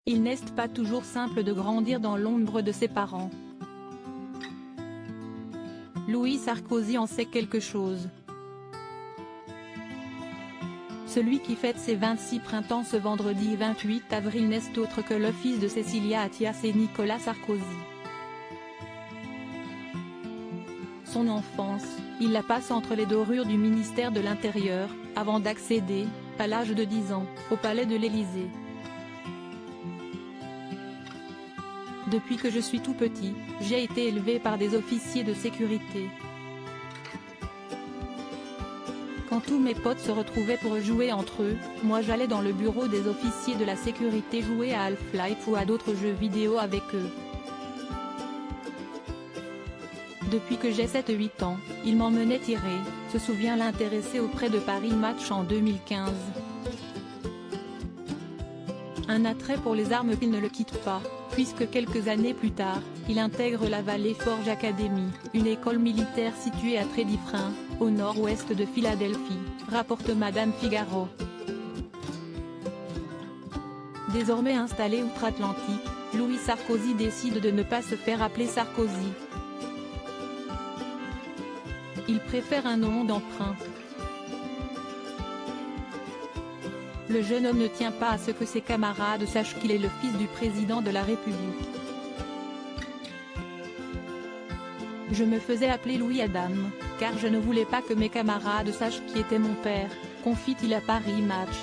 Il n'est pas toujours simple de grandir dans l'ombre de ses parents. Louis Sarkozy en sait quelque chose. Celui qui fête ses 26 printemps ce vendredi 28 avril n'est autre que le fils de Cécilia Attias et Nicolas Sarkozy. Son enfance, il la passe entre les dorures du ministère de l'Intérieur, avant d'accéder, à l'âge de 10 ans, au palais de l'Élysée. Depuis que je suis tout petit, j'ai été élevé par des officiers de sécurité. Quand tous mes potes se retrouvaient pour jouer entre eux, moi j'allais dans le bureau des officiers de la sécurité jouer à Half-Life ou à d'autres jeux vidéo avec eux. Depuis que j'ai 7-8 ans, il m'emmenait tirer, se souvient l'intéressé auprès de Paris Match en 2015. Un attrait pour les armes qui ne le quitte pas, puisque quelques années plus tard, il intègre la Valley Forge Academy, une école militaire située à Trédifrin, au nord-ouest de Philadelphie, rapporte Madame Figaro. Désormais installé outre-Atlantique, Louis Sarkozy décide de ne pas se faire appeler Sarkozy. Il préfère un nom d'emprunt. Le jeune homme ne tient pas à ce que ses camarades sachent qu'il est le fils du président de la République. Je me faisais appeler Louis Adam, car je ne voulais pas que mes camarades sachent qui était mon père, confie-t-il à Paris Match.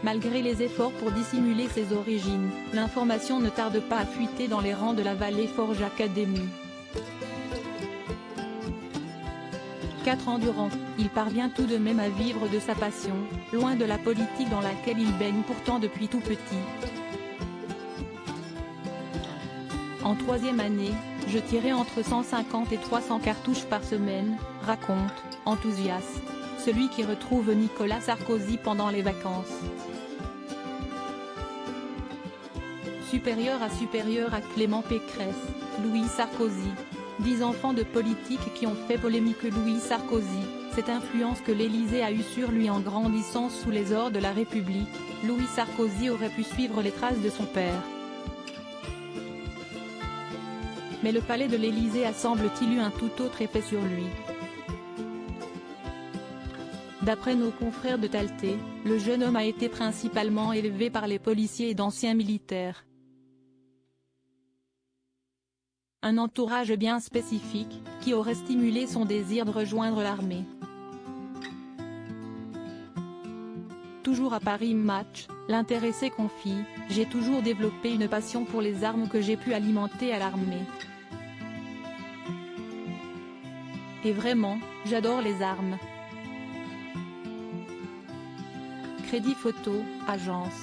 Malgré les efforts pour dissimuler ses origines, l'information ne tarde pas à fuiter dans les rangs de la Valley Forge Academy. 4 ans durant, il parvient tout de même à vivre de sa passion, loin de la politique dans laquelle il baigne pourtant depuis tout petit. En 3e année, je tirais entre 150 et 300 cartouches par semaine, raconte, enthousiaste, celui qui retrouve Nicolas Sarkozy pendant les vacances. Supérieur à Clément Pécresse, Louis Sarkozy. 10 enfants de politique qui ont fait polémique. Louis Sarkozy, cette influence que l'Élysée a eue sur lui en grandissant sous les ors de la République, Louis Sarkozy aurait pu suivre les traces de son père. Mais le palais de l'Élysée a semble-t-il eu un tout autre effet sur lui. D'après nos confrères de Talté, le jeune homme a été principalement élevé par les policiers et d'anciens militaires. Un entourage bien spécifique, qui aurait stimulé son désir de rejoindre l'armée. Toujours à Paris Match, l'intéressé confie, « J'ai toujours développé une passion pour les armes que j'ai pu alimenter à l'armée. Et vraiment, j'adore les armes. » Crédit photo, agence.